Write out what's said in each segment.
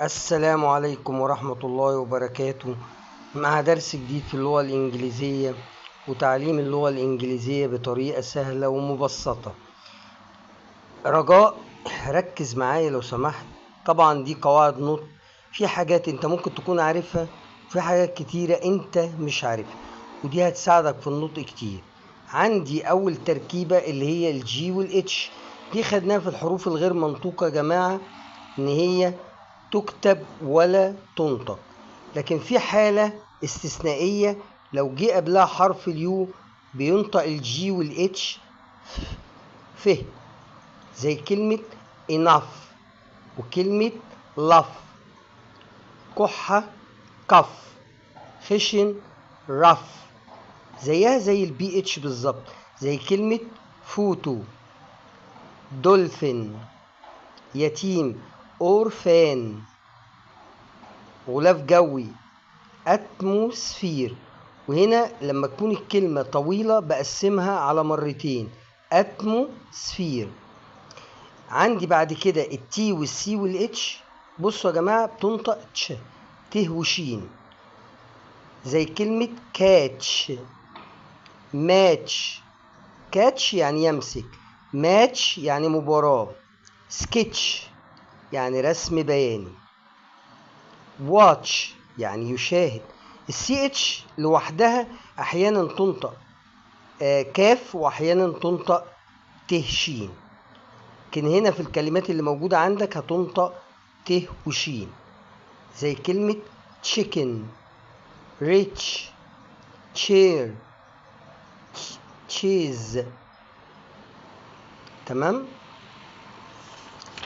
السلام عليكم ورحمة الله وبركاته. مع درس جديد في اللغة الإنجليزية وتعليم اللغة الإنجليزية بطريقة سهلة ومبسطة. رجاء ركز معايا لو سمحت. طبعا دي قواعد نطق، في حاجات انت ممكن تكون عارفها، في حاجات كتيرة انت مش عارفها، ودي هتساعدك في النطق كتير. عندي اول تركيبة اللي هي الجي والاتش، دي خدناها في الحروف الغير منطوقة يا جماعة، ان هي تكتب ولا تنطق. لكن في حالة استثنائية، لو جه قبلها حرف اليو بينطق الجي والاتش ف، زي كلمة enough وكلمة love. كحة كف، خشن رف، زيها زي البي اتش بالظبط، زي كلمة فوتو. دولفين، يتيم أورفان. غلاف جوي اتموسفير. وهنا لما تكون الكلمة طويلة بقسمها على مرتين، اتموسفير. عندي بعد كده التي والسي والاتش، بصوا يا جماعة بتنطق تش، ت وشين، زي كلمة كاتش. ماتش، كاتش يعني يمسك، ماتش يعني مباراة، سكتش يعني رسم بياني، واتش يعني يشاهد. السي اتش لوحدها احيانا تنطق كاف واحيانا تنطق ت شين، لكن هنا في الكلمات اللي موجودة عندك هتنطق ت وشين، زي كلمة chicken، rich، chair، cheese. تمام؟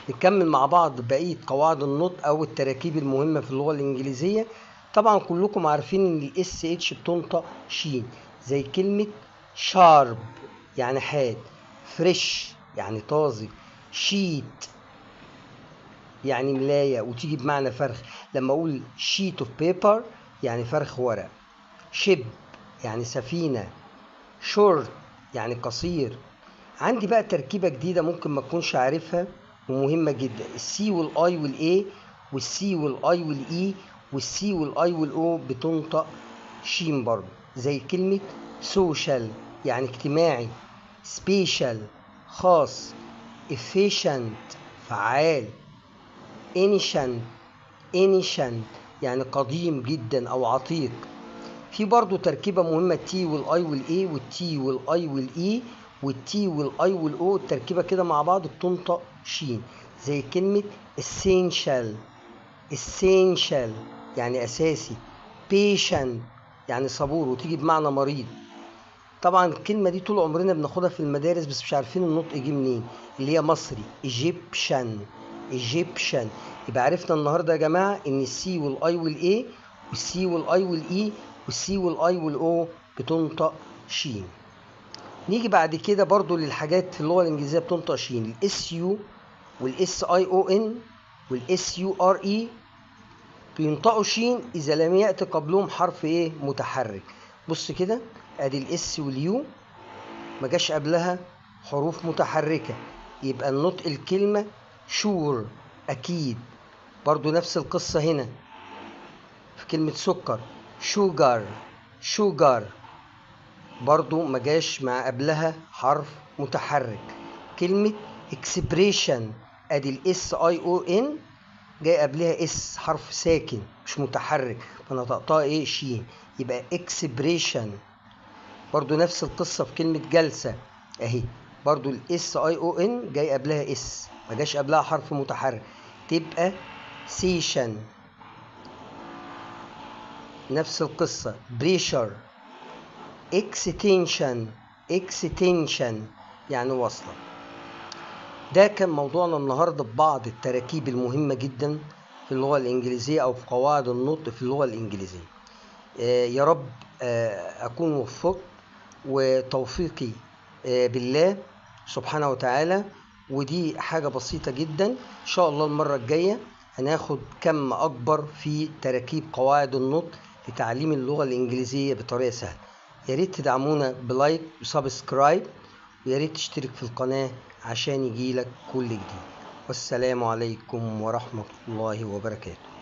نكمل مع بعض بقية قواعد النطق أو التراكيب المهمة في اللغة الإنجليزية. طبعا كلكم عارفين إن الاس اتش بتنطق شين، زي كلمة شارب يعني حاد، فريش يعني طازج، شيت يعني ملاية وتيجي بمعنى فرخ. لما أقول sheet of paper يعني فرخ ورق، شب يعني سفينة، شورت يعني قصير. عندي بقى تركيبة جديدة ممكن ما تكونش عارفها ومهمة جدا، السي والاي والاي والسي والاي والاي والسي والاي والاو بتنطق شين برضه، زي كلمة سوشيال يعني اجتماعي، سبيشال خاص، efficient فعال، ancient يعني قديم جدا او عتيق. في برضو تركيبة مهمة تي والاي والاي والتي والاي والاي والتي والاي والاو، التركيبة كده مع بعض بتنطق شين، زي كلمة essential يعني اساسي، patient يعني صبور وتيجي بمعنى مريض. طبعا الكلمة دي طول عمرنا بناخدها في المدارس بس مش عارفين النطق جه منين، اللي هي مصري، Egyptian. يبقى عرفنا النهارده يا جماعة ان السي والاي والاي والسي والاي والاي والسي والاي والاو بتنطق شين. نيجي بعد كده برضو للحاجات في اللغة الانجليزية بتنطق شين، الاس يو والاس اي او ان والاس يو ار اي بينطقوا شين اذا لم يأتي قبلهم حرف ايه متحرك. بص كده، ادي الاس واليو ما جاش قبلها حروف متحركة، يبقى النطق الكلمة شور اكيد. برضو نفس القصة هنا في كلمة سكر، شوجر برضو ما جاش مع قبلها حرف متحرك. كلمة expression، ادي الاس اي او ان جاي قبلها اس حرف ساكن مش متحرك، فنطقتها ايه شين، يبقى expression. برضو نفس القصة في كلمة جلسة اهي، برضو الاس اي او ان جاي قبلها اس ما جاش قبلها حرف متحرك، تبقى سيشن. نفس القصة بريشر، اكستنشن يعني وصلة. ده كان موضوعنا النهاردة ببعض التراكيب المهمة جدا في اللغة الإنجليزية أو في قواعد النطق في اللغة الإنجليزية. يا رب أكون وفقت، وتوفيقي بالله سبحانه وتعالى. ودي حاجة بسيطة جدا، إن شاء الله المرة الجاية هناخد كم أكبر في تراكيب قواعد النطق لتعليم اللغة الإنجليزية بطريقة سهلة. يا ريت تدعمونا بلايك وسبسكرايب، ويا ريت تشترك في القناة عشان يجيلك كل جديد. والسلام عليكم ورحمة الله وبركاته.